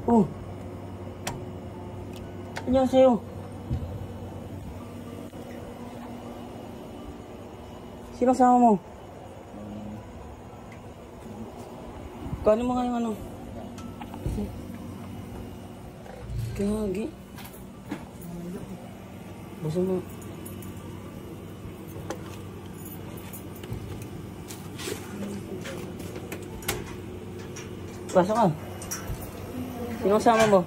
Oh. Ano sa'yo? Sino kasama mo? Kano mo nga yung ano? Kagi. Basta mo. Pasok ka. Sino kasama mo?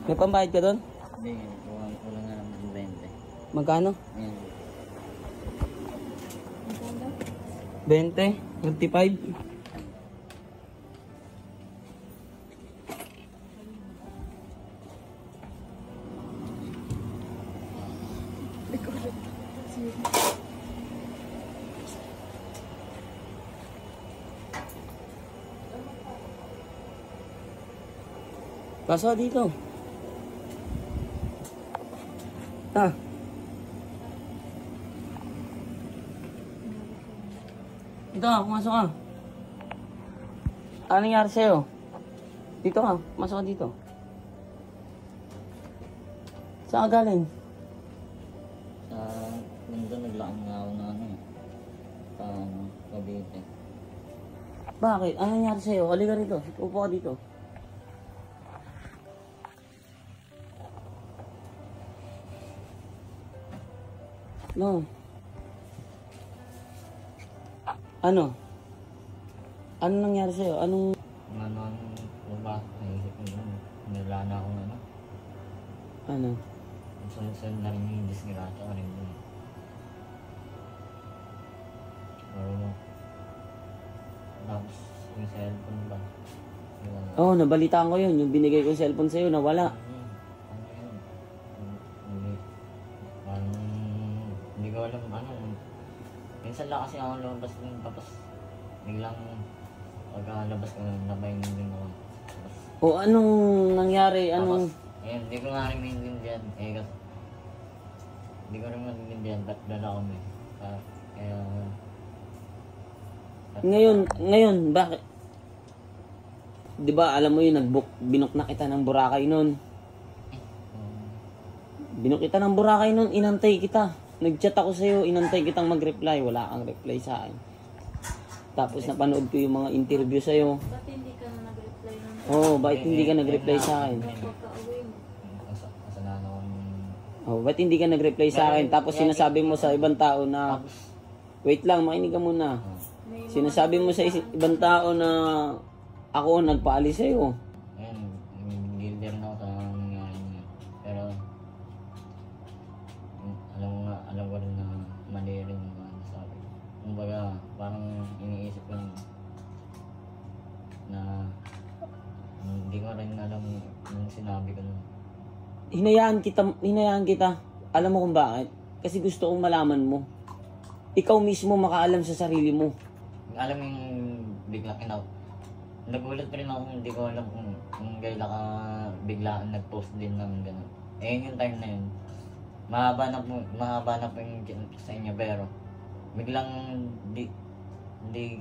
May pambayad ka doon? Hindi, wala nga lang 20. Magkano? 20? 35? Pasok dito. Ah. Dito ka, pumasok ka. Ano nangyari sa'yo? Dito ka, pumasok ka dito. Saan ka galing? Sa mundo naglaang nga ako na ano eh. Sa Cavite. Bakit? Ano nangyari sa'yo? Halika rito. Upo ka dito. No. Ano? Ano nangyari sa'yo? Anong... Ano ba? Naisip mo yun. Nila na akong ano. Ano? Sunod-sunod na rin yung disgrata ka rin dun. Pero tapos yung cellphone ba? Oo, nabalitaan ko yun. Yung binigay ko yung cellphone sa'yo, nawala. Ano yun? Parang hindi ko alam ano. Minsan lang kasi ako lumabas dun tapos biglang pagkalabas ko nabayin din ako. Tapos, O anong nangyari? Anong... ayun, hindi ko nga rin maintindihan. Kasi hindi ko rin maintindihan ba't dala ko may. Kaya... Ngayon, bakit? Di ba alam mo yun, binok na kita ng Boracay nun. Binok kita ng Boracay nun, inantay kita. Nag-chat ako sa'yo, inantay kitang mag-reply. Wala kang reply sa akin. Tapos napanood ko yung mga interview sa'yo. Ba't hindi ka na nag-reply nun? Oo, bakit hindi ka nag-reply sa akin? Pagka-uwi mo. Kasalanan ko Oh, ba't hindi ka nag-reply sa akin? Tapos sinasabi mo sa ibang tao na... Wait lang, makinig ka muna. Sinasabi mo sa ibang tao na ako nagpaalis sa'yo. ayun, guilty rin ako sa nangyari niya. Pero alam ko rin na mali rin yung mga nasabi. Kumbaga, parang iniisip ko na hindi ko rin alam yung sinabi ko nun. Hinayaan kita. Alam mo kung bakit? Kasi gusto kong malaman mo. Ikaw mismo makaalam sa sarili mo. Alam yung bigla nagulat rin ako, hindi ko alam kung kailan ka biglaan nag-post din ng gano'n. Yung time na yun. Mahaba na po yung sa inyo pero biglang hindi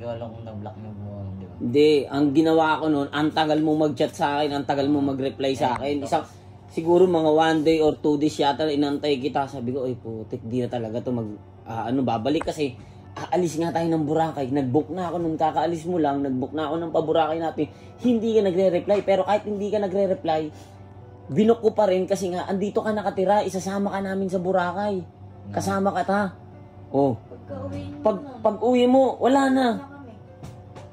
ko alam kung na-block nyo po, di ba? Hindi, ang ginawa ko noon, ang tagal mo mag-chat sa akin, ang tagal mo mag-reply sa akin. Siguro mga 1 day or 2 days yata inantay kita. Sabi ko, ay putik, di na talaga to babalik kasi aalis nga tayo ng Boracay. Nag-book na ako nung kakaalis mo lang, nag-book na ako ng pa-Boracay natin. Hindi ka nagre-reply, pero kahit hindi ka nagre-reply, binok ko pa rin kasi nga, andito ka nakatira, isasama ka namin sa Boracay. Kasama ka ta. Oh. Pag uwi mo, wala na.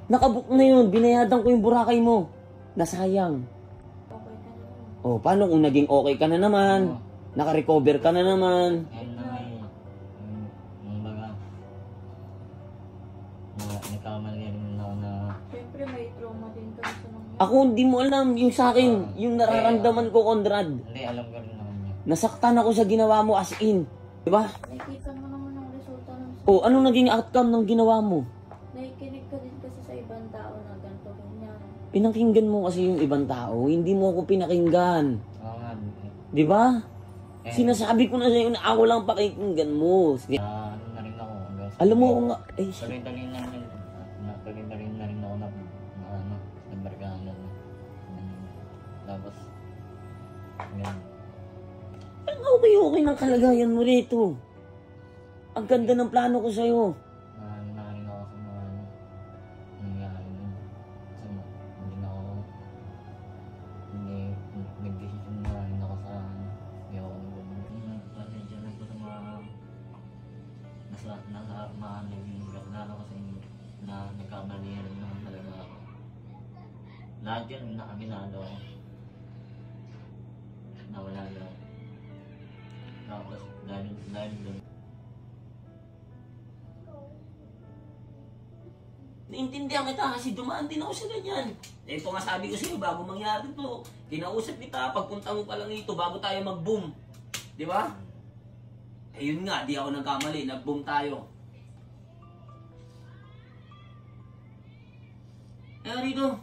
Nakabook na yun, binayadan ko yung Boracay mo. Nasayang. Okay ka na naman. Oh, paano kung naging okay ka na naman? Naka-recover ka na naman. Nagkamali rin ako na... Siyempre may trauma din ka sa nangyari. Ako hindi mo alam yung sa akin, yung nararamdaman ko, Conrad. Hindi, alam ko rin naman yun. Nasaktan ako sa ginawa mo as in. Diba? Nakikita mo naman ang resulta ng Oh, anong naging outcome ng ginawa mo? nakikinig ka din kasi sa ibang tao na ganito ganyan. Pinakinggan mo kasi yung ibang tao, hindi mo ako pinakinggan. Oo nga. Di ba? Sinasabi ko na sa'yo na ako lang pakikinggan mo. Sige. Ano na rin ako. Alam mo nga, Tuloy-tuloy na rin ako Ganun. Ang okay ng kalagayan mo rito. Ang ganda ng plano ko sa'yo. Nangin ako sa mga nangyari nun. Kasi hindi na ako, nag-decision na rin ako sa ayaw ko ng ganun. Pasensya na po sa mga nasa mga naging kasi na nagkamali rin naman talaga ako. Lahat yun nakaminado ako. Nawala lang. Tapos dahil doon. Naintindihan kita kasi dumaan din ako sa ganyan. Ito nga sabi ko sa'yo, bago mangyari to, kinausap kita, pagpunta mo pa lang ito, bago tayo mag-boom. Di ba? Ayun nga, di ako nagkamali, nag-boom tayo. Eh, rito.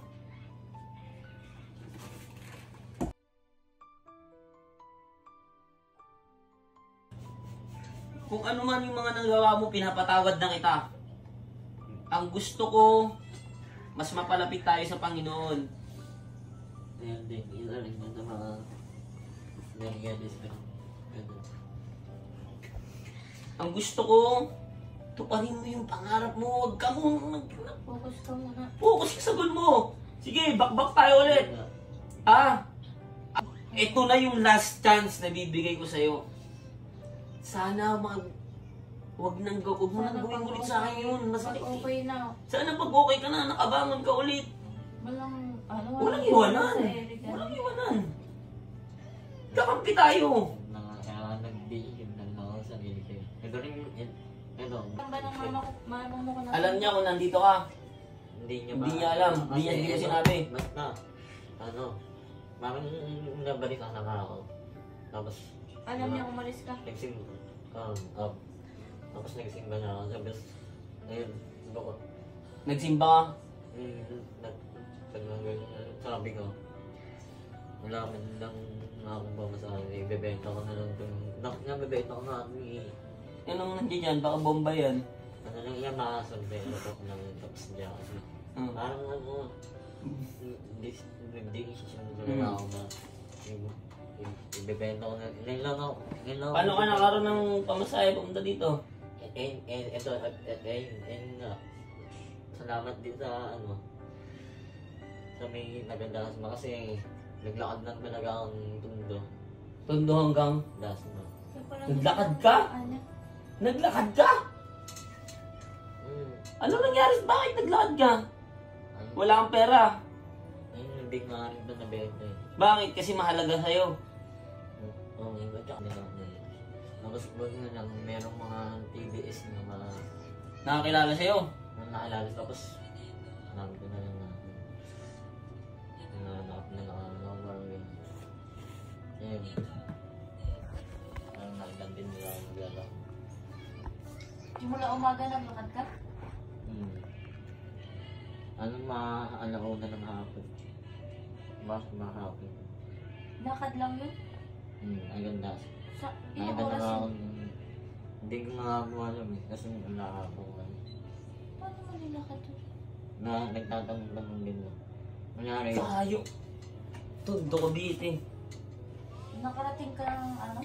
Kung ano man yung mga nagawa mo, pinapatawad na kita. Ang gusto ko, mas mapalapit tayo sa Panginoon. Ayun din, ilalim niya sa mga nangyayari sa Ang gusto ko, tuparin mo yung pangarap mo. Huwag ka mo, Focus ka muna. focus ka sa goal mo. Sige, bakbak tayo ulit. Ah, ito na yung last chance na bibigay ko sa'yo. Sana huwag mo nang gawin ulit sa akin yun. Masakit. Okay na. Sana pag okay ka na, nakabangon ka ulit. Walang iwanan. Walang iwanan. Kakampi tayo. Nag-decision na lang ako sa sarili ko. Ito rin, ito. Ang ba ng mama mo ka na? Alam niya kung nandito ka. Hindi Hindi niya alam. Hindi niya sinabi. Basta, parang nabalik na ako. Tapos, Alam niya umalis ka. tapos nagsimba na ako. Ayun, ko. Nagsimba ka. Sabi ko, wala man lang akong pamasahe. Ibebenta ko na lang itong, bakit nga bebenta ko na eh. Yan ang nandiyan dyan, baka bomba yan. Ano lang yan, makasabi ko ng tops niya kasi. Parang nag-decision na ako na ibebenta ko na. Ngayon lang ako. Paano ka nakaroon ng pamasahe pumunta dito? Ito nga. Salamat din sa sa may nagandahan mo kasi naglakad lang talaga akong tundo. Tundo hanggang Dasma. naglakad ka? Naglakad ka? Ano nangyari? Bakit naglakad ka? Wala kang pera. Ayun, hindi nga rin ba nabenta eh. Bakit? Kasi mahalaga sa'yo. Oo, yung tsaka nila. Tapos wag na lang, merong mga TBS na mga Nakakilala sa'yo. nakilala. Tapos hanapin ko na lang na naka-worry. Ayun. Parang nakilala din nila ang maglala. Mula umaga naglakad ka? Anong alauna ng hapon? Bakit mahapon? Lakad lang yun? Ang ganda. Sa ilang Nakita oras na yun? ako, hindi ko nga alam eh. Kasi wala ako. Paano mo nilakad yun? Nagtatanong lang din. Kunyari, Tayo. Tundo ko dito eh. Nakarating ka ng ano?